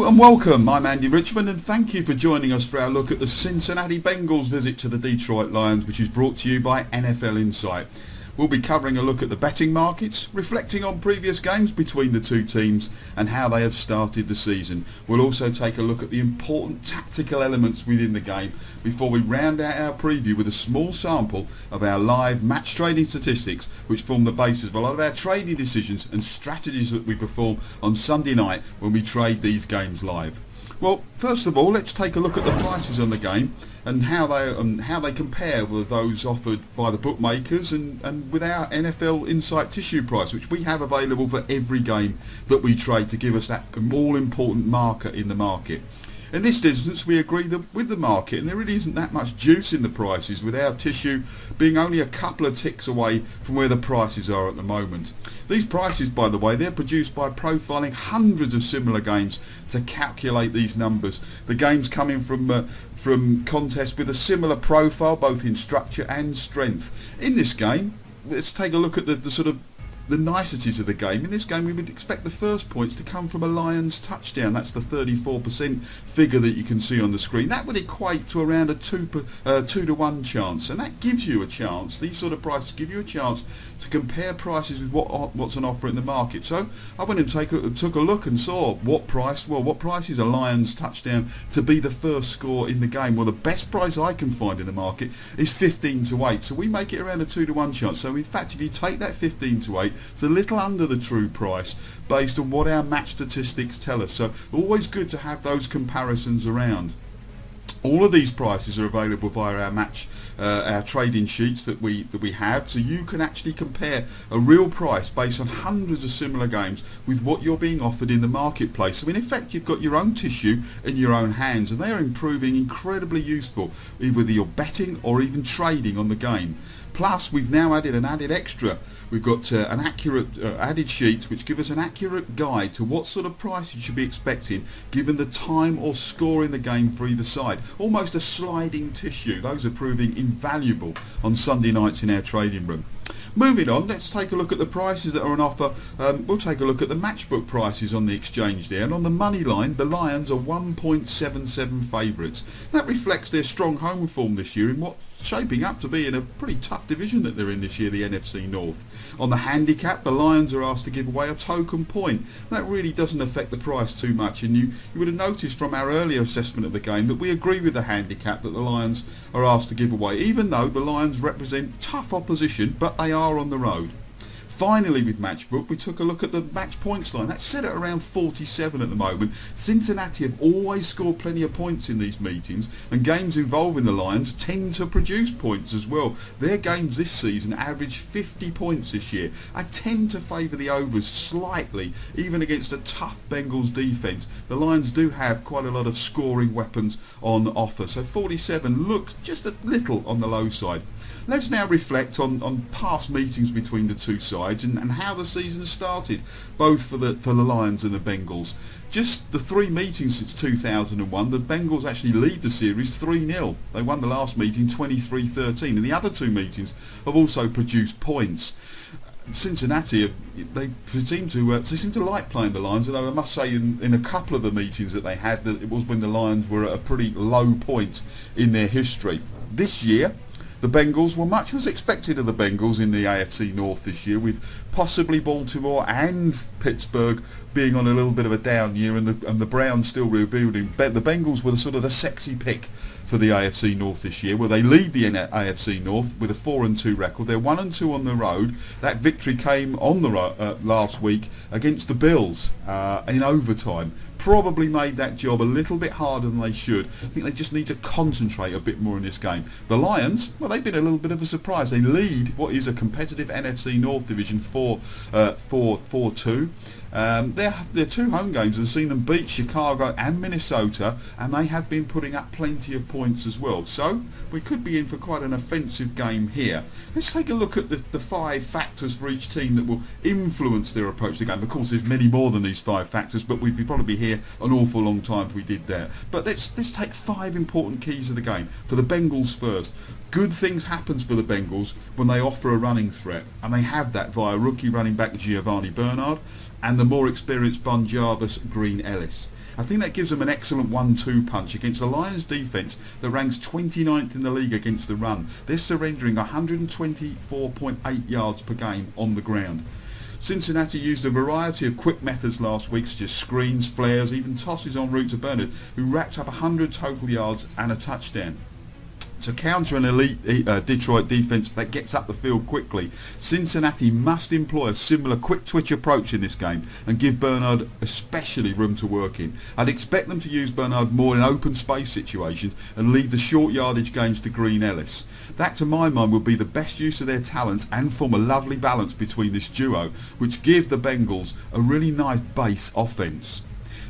Hello and welcome, I'm Andy Richmond and thank you for joining us for our look at the Cincinnati Bengals visit to the Detroit Lions, which is brought to you by NFL Insight. We'll be covering a look at the betting markets, reflecting on previous games between the two teams and how they have started the season. We'll also take a look at the important tactical elements within the game before we round out our preview with a small sample of our live match trading statistics, which form the basis of a lot of our trading decisions and strategies that we perform on Sunday night when we trade these games live. Well, first of all, let's take a look at the prices on the game and how they compare with those offered by the bookmakers and with our NFL Insight tissue price, which we have available for every game that we trade to give us that all important marker in the market. In this instance, we agree with the market, and there really isn't that much juice in the prices, with our tissue being only a couple of ticks away from where the prices are at the moment. These prices, by the way, they're produced by profiling hundreds of similar games to calculate these numbers. The games coming from contests with a similar profile, both in structure and strength. In this game, let's take a look at the niceties of the game. In this game, we would expect the first points to come from a Lions touchdown. That's the 34% figure that you can see on the screen. That would equate to around a 2 to 1 chance, and that gives you a chance. These sort of prices give you a chance to compare prices with what's on offer in the market. So I went and took a look and saw what price is a Lions touchdown to be the first score in the game. Well, the best price I can find in the market is 15 to 8. So we make it around a 2 to 1 chance. So in fact, if you take that 15 to 8, it's a little under the true price based on what our match statistics tell us. So always good to have those comparisons around. All of these prices are available via our trading sheets that we have, so you can actually compare a real price based on hundreds of similar games with what you're being offered in the marketplace. So in effect, you've got your own tissue in your own hands, and they are proving incredibly useful, whether you're betting or even trading on the game. Plus, we've now added an extra. We've got an accurate added sheets which give us an accurate guide to what sort of price you should be expecting given the time or score in the game for either side. Almost a sliding tissue. Those are proving invaluable on Sunday nights in our trading room. Moving on, let's take a look at the prices that are on offer. We'll take a look at the matchbook prices on the exchange there. And on the money line, the Lions are 1.77 favourites. That reflects their strong home form this year in what's shaping up to be in a pretty tough division that they're in this year, the NFC North. On the handicap, the Lions are asked to give away a token point. That really doesn't affect the price too much, and you would have noticed from our earlier assessment of the game that we agree with the handicap that the Lions are asked to give away, even though the Lions represent tough opposition, but they are on the road. Finally, with Matchbook, we took a look at the match points line. That's set at around 47 at the moment. Cincinnati have always scored plenty of points in these meetings, and games involving the Lions tend to produce points as well. Their games this season average 50 points this year. I tend to favour the overs slightly, even against a tough Bengals defence. The Lions do have quite a lot of scoring weapons on offer, so 47 looks just a little on the low side. Let's now reflect on past meetings between the two sides and how the season started, both for the Lions and the Bengals. Just the 3 meetings since 2001, the Bengals actually lead the series 3-0. They won the last meeting 23-13, and the other 2 meetings have also produced points. Cincinnati, they seem to like playing the Lions, although I must say in a couple of the meetings that they had, that it was when the Lions were at a pretty low point in their history. This year, the Bengals, well, much was expected of the Bengals in the AFC North this year, with possibly Baltimore and Pittsburgh being on a little bit of a down year, and the Browns still rebuilding. The Bengals were the sexy pick for the AFC North this year, where they lead the AFC North with a 4-2 record. They're 1-2 on the road. That victory came on the last week against the Bills in overtime. Probably made that job a little bit harder than they should. I think they just need to concentrate a bit more in this game. The Lions, well, they've been a little bit of a surprise. They lead what is a competitive NFC North division 4-2. Their 2 home games have seen them beat Chicago and Minnesota, and they have been putting up plenty of points as well. So we could be in for quite an offensive game here. Let's take a look at the 5 factors for each team that will influence their approach to the game. Of course, there's many more than these 5 factors, but we'd probably be here an awful long time if we did that. But let's take 5 important keys of the game. For the Bengals first, good things happens for the Bengals when they offer a running threat, and they have that via rookie running back Giovanni Bernard and the more experienced Bon Jarvis Green Ellis. I think that gives them an excellent 1-2 punch against the Lions defence that ranks 29th in the league against the run. They're surrendering 124.8 yards per game on the ground. Cincinnati used a variety of quick methods last week, such as screens, flares, even tosses en route to Bernard, who racked up 100 total yards and a touchdown. To counter an elite Detroit defence that gets up the field quickly, Cincinnati must employ a similar quick twitch approach in this game and give Bernard especially room to work in. I'd expect them to use Bernard more in open space situations and leave the short yardage gains to Green Ellis. That, to my mind, would be the best use of their talents and form a lovely balance between this duo, which give the Bengals a really nice base offence.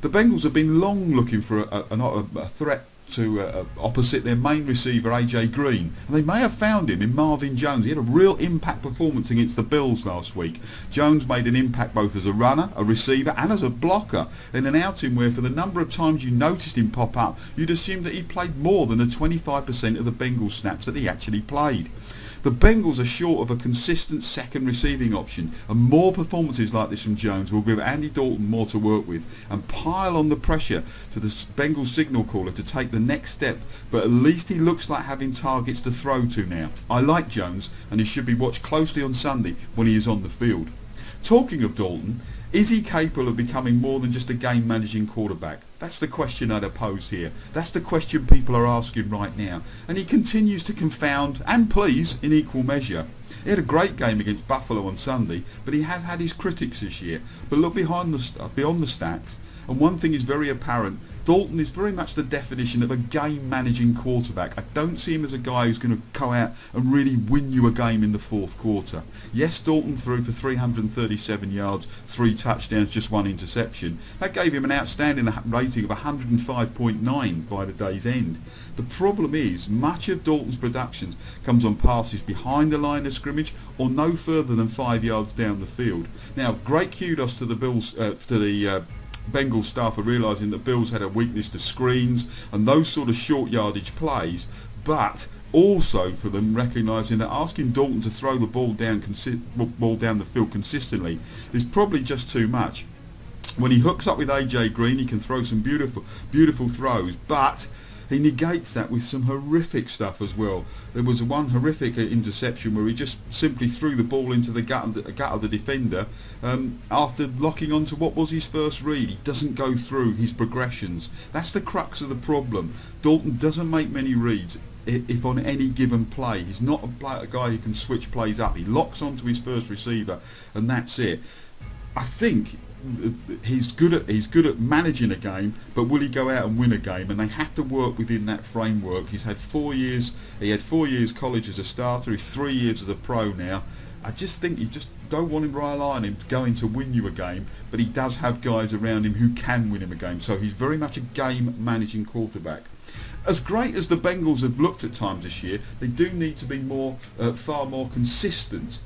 The Bengals have been long looking for a threat to opposite their main receiver AJ Green, and they may have found him in Marvin Jones. He had a real impact performance against the Bills last week. Jones made an impact both as a runner, a receiver and as a blocker in an outing where, for the number of times you noticed him pop up, you'd assume that he played more than the 25% of the Bengals snaps that he actually played. The Bengals are short of a consistent second receiving option, and more performances like this from Jones will give Andy Dalton more to work with and pile on the pressure to the Bengals signal caller to take the next step, but at least he looks like having targets to throw to now. I like Jones, and he should be watched closely on Sunday when he is on the field. Talking of Dalton, is he capable of becoming more than just a game-managing quarterback? That's the question I'd pose here. That's the question people are asking right now. And he continues to confound and please in equal measure. He had a great game against Buffalo on Sunday, but he has had his critics this year. But look beyond the stats, and one thing is very apparent. Dalton is very much the definition of a game-managing quarterback. I don't see him as a guy who's going to go out and really win you a game in the fourth quarter. Yes, Dalton threw for 337 yards, 3 touchdowns, just 1 interception. That gave him an outstanding rating of 105.9 by the day's end. The problem is, much of Dalton's production comes on passes behind the line of scrimmage or no further than 5 yards down the field. Now, great kudos to the Bengals staff are realising that Bills had a weakness to screens and those sort of short yardage plays, but also for them recognising that asking Dalton to throw the ball down the field consistently is probably just too much. When he hooks up with AJ Green, he can throw some beautiful throws, but he negates that with some horrific stuff as well. There was one horrific interception where he just simply threw the ball into the gut of the defender after locking onto what was his first read. He doesn't go through his progressions. That's the crux of the problem. Dalton doesn't make many reads if on any given play. He's not a guy who can switch plays up. He locks onto his first receiver and that's it. I think he's good at managing a game, but will he go out and win a game? And they have to work within that framework. He had 4 years college as a starter. He's 3 years as a pro now. I just think you just don't want him rely on him to go in to win you a game, but he does have guys around him who can win him a game. So he's very much a game managing quarterback. As great as the Bengals have looked at times this year, they do need to be far more consistent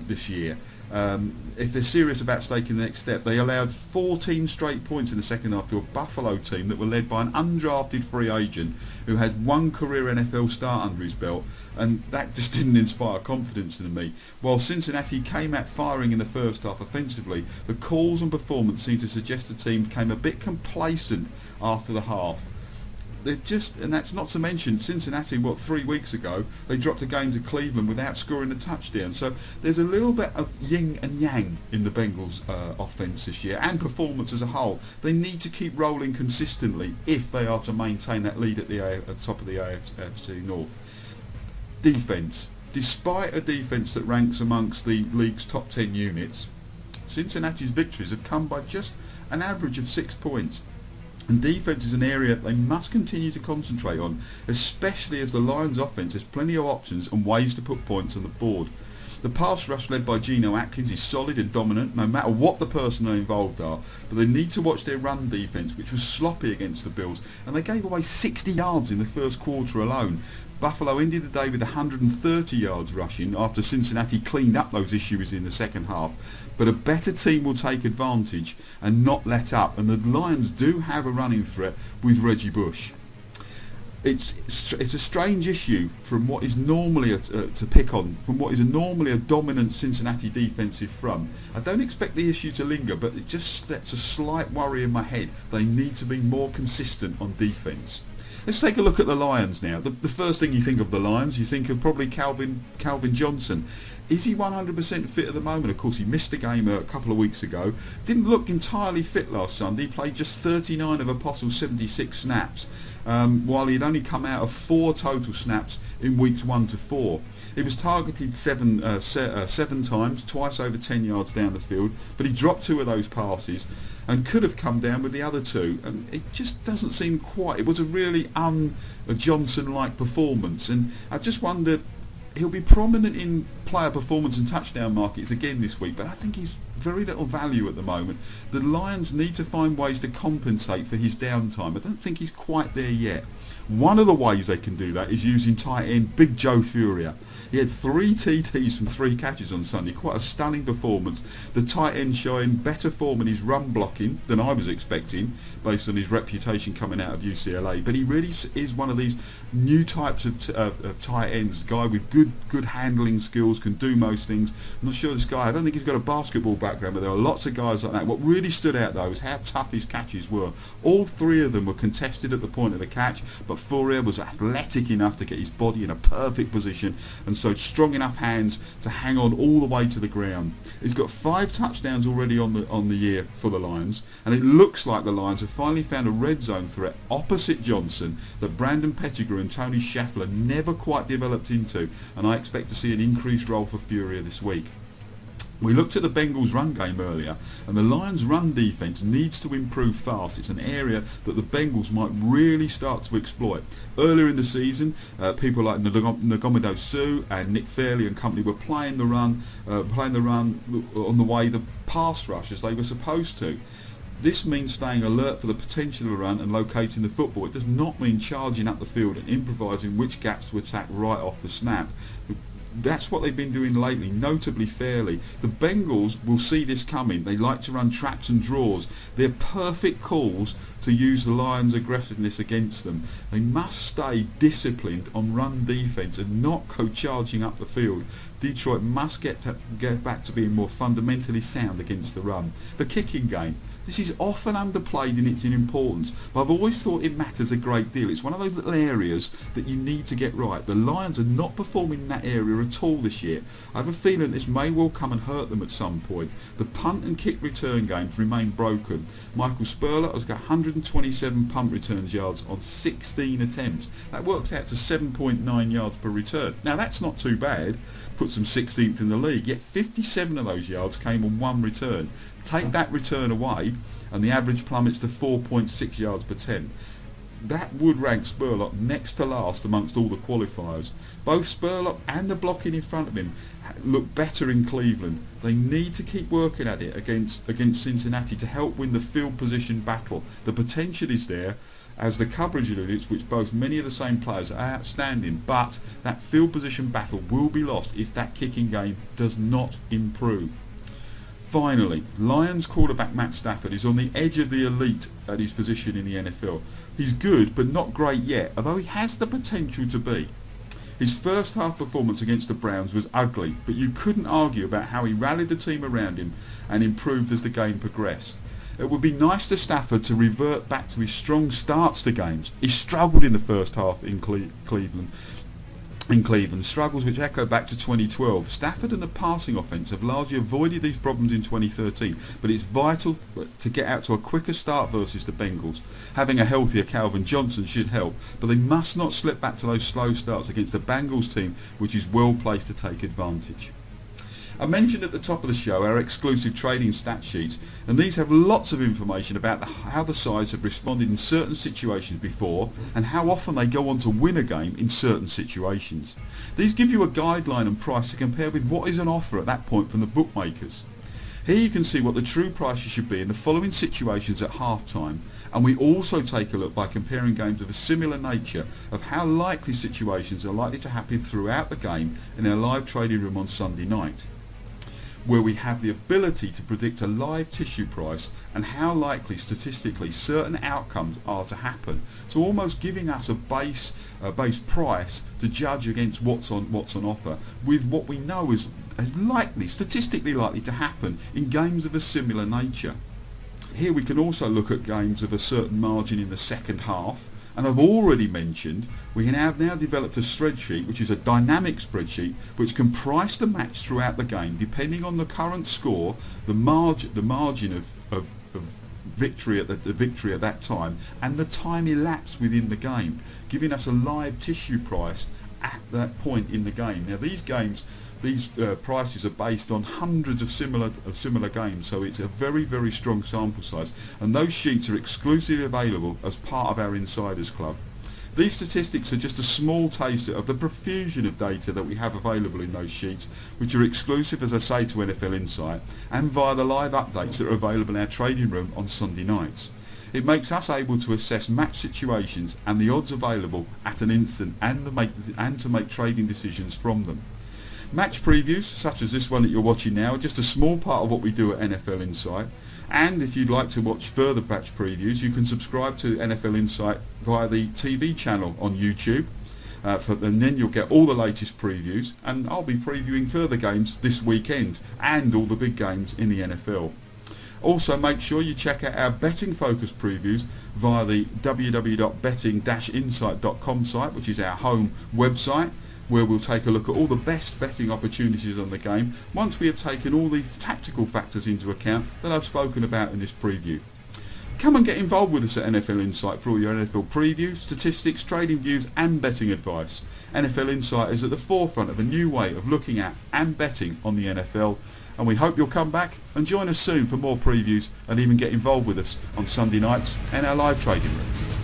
this year. If they're serious about taking the next step. They allowed 14 straight points in the second half to a Buffalo team that were led by an undrafted free agent who had 1 career NFL start under his belt, and that just didn't inspire confidence in me. While Cincinnati came out firing in the first half offensively, the calls and performance seemed to suggest the team became a bit complacent after the half. And that's not to mention Cincinnati, 3 weeks ago, they dropped a game to Cleveland without scoring a touchdown. So there's a little bit of yin and yang in the Bengals offense this year and performance as a whole. They need to keep rolling consistently if they are to maintain that lead at the top of the AFC North. Defense. Despite a defense that ranks amongst the league's top 10 units, Cincinnati's victories have come by just an average of 6 points. And defence is an area they must continue to concentrate on, especially as the Lions' offence has plenty of options and ways to put points on the board. The pass rush led by Geno Atkins is solid and dominant no matter what the personnel involved are, but they need to watch their run defence, which was sloppy against the Bills, and they gave away 60 yards in the first quarter alone. Buffalo ended the day with 130 yards rushing after Cincinnati cleaned up those issues in the second half. But a better team will take advantage and not let up, and the Lions do have a running threat with Reggie Bush. It's a strange issue from what is normally to pick on from what is normally a dominant Cincinnati defensive front. I don't expect the issue to linger, but it just sets a slight worry in my head. They need to be more consistent on defence. Let's take a look at the Lions now. The first thing you think of the Lions, you think of probably Calvin Johnson. Is he 100% fit at the moment? Of course, he missed the game a couple of weeks ago. Didn't look entirely fit last Sunday. Played just 39 of Apostle's 76 snaps, while he'd only come out of 4 total snaps in weeks 1 to 4. He was targeted seven times, twice over 10 yards down the field, but he dropped 2 of those passes and could have come down with the other 2. And it just doesn't seem quite. It was a really un-Johnson-like performance, and I just wonder. He'll be prominent in player performance and touchdown markets again this week, but I think he's very little value at the moment. The Lions need to find ways to compensate for his downtime. I don't think he's quite there yet. One of the ways they can do that is using tight end Big Joe Furia. He had 3 TDs from 3 catches on Sunday. Quite a stunning performance. The tight end showing better form in his run blocking than I was expecting, based on his reputation coming out of UCLA. But he really is one of these new types of tight ends. Guy with good handling skills, can do most things. I'm not sure this guy. I don't think he's got a basketball background, but there are lots of guys like that. What really stood out though is how tough his catches were. All 3 of them were contested at the point of the catch, but Furia was athletic enough to get his body in a perfect position, and so strong enough hands to hang on all the way to the ground. He's got 5 touchdowns already on the year for the Lions, and it looks like the Lions have finally found a red zone threat opposite Johnson that Brandon Pettigrew and Tony Scheffler never quite developed into, and I expect to see an increased role for Furia this week. We looked at the Bengals run game earlier, and the Lions run defence needs to improve fast. It's an area that the Bengals might really start to exploit. Earlier in the season, people like Nagomido Sue and Nick Fairley and company were playing the run on the way the pass rush as they were supposed to. This means staying alert for the potential of a run and locating the football. It does not mean charging up the field and improvising which gaps to attack right off the snap. That's what they've been doing lately, notably Fairly. The Bengals will see this coming. They like to run traps and draws. They're perfect calls to use the Lions' aggressiveness against them. They must stay disciplined on run defence and not go charging up the field. Detroit must get back to being more fundamentally sound against the run. The kicking game. This is often underplayed in its importance, but I've always thought it matters a great deal. It's one of those little areas that you need to get right. The Lions are not performing in that area at all this year. I have a feeling this may well come and hurt them at some point. The punt and kick return games remain broken. Michael Spurler has got 127 punt returns yards on 16 attempts. That works out to 7.9 yards per return. Now that's not too bad. Puts them 16th in the league, yet 57 of those yards came on 1 return. Take that return away and the average plummets to 4.6 yards per 10. That would rank Spurlock next to last amongst all the qualifiers. Both Spurlock and the blocking in front of him look better in Cleveland. They need to keep working at it against Cincinnati to help win the field position battle. The potential is there, as the coverage units, which boast many of the same players, are outstanding, but that field position battle will be lost if that kicking game does not improve. Finally, Lions quarterback Matt Stafford is on the edge of the elite at his position in the NFL. He's good, but not great yet, although he has the potential to be. His first half performance against the Browns was ugly, but you couldn't argue about how he rallied the team around him and improved as the game progressed. It would be nice to Stafford to revert back to his strong starts to games. He struggled in the first half in Cleveland, struggles which echo back to 2012. Stafford and the passing offence have largely avoided these problems in 2013, but it's vital to get out to a quicker start versus the Bengals. Having a healthier Calvin Johnson should help, but they must not slip back to those slow starts against the Bengals team, which is well placed to take advantage. I mentioned at the top of the show our exclusive trading stat sheets, and these have lots of information about how the sides have responded in certain situations before and how often they go on to win a game in certain situations. These give you a guideline and price to compare with what is on offer at that point from the bookmakers. Here you can see what the true prices should be in the following situations at half-time, and we also take a look by comparing games of a similar nature of how likely situations are likely to happen throughout the game in our live trading room on Sunday night. where we have the ability to predict a live tissue price and how likely statistically certain outcomes are to happen. So almost giving us a base price to judge against what's on offer with what we know is likely, statistically likely to happen in games of a similar nature. Here we can also look at games of a certain margin in the second half. And I've already mentioned we have now developed a spreadsheet, which is a dynamic spreadsheet, which can price the match throughout the game depending on the current score, the margin of victory at the victory at that time, and the time elapsed within the game, giving us a live tissue price at that point in the game. Now these prices are based on hundreds of similar games, so it's a very, very strong sample size, and those sheets are exclusively available as part of our Insiders Club. These statistics are just a small taster of the profusion of data that we have available in those sheets, which are exclusive, as I say, to NFL Insight, and via the live updates that are available in our trading room on Sunday nights. It makes us able to assess match situations and the odds available at an instant, and to make trading decisions from them. Match previews, such as this one that you're watching now, are just a small part of what we do at NFL Insight. And if you'd like to watch further match previews, you can subscribe to NFL Insight via the TV channel on YouTube. And then you'll get all the latest previews. And I'll be previewing further games this weekend and all the big games in the NFL. Also, make sure you check out our betting focus previews via the www.betting-insight.com site, which is our home website, where we'll take a look at all the best betting opportunities on the game once we have taken all the tactical factors into account that I've spoken about in this preview. Come and get involved with us at NFL Insight for all your NFL previews, statistics, trading views and betting advice. NFL Insight is at the forefront of a new way of looking at and betting on the NFL, and we hope you'll come back and join us soon for more previews and even get involved with us on Sunday nights and our live trading room.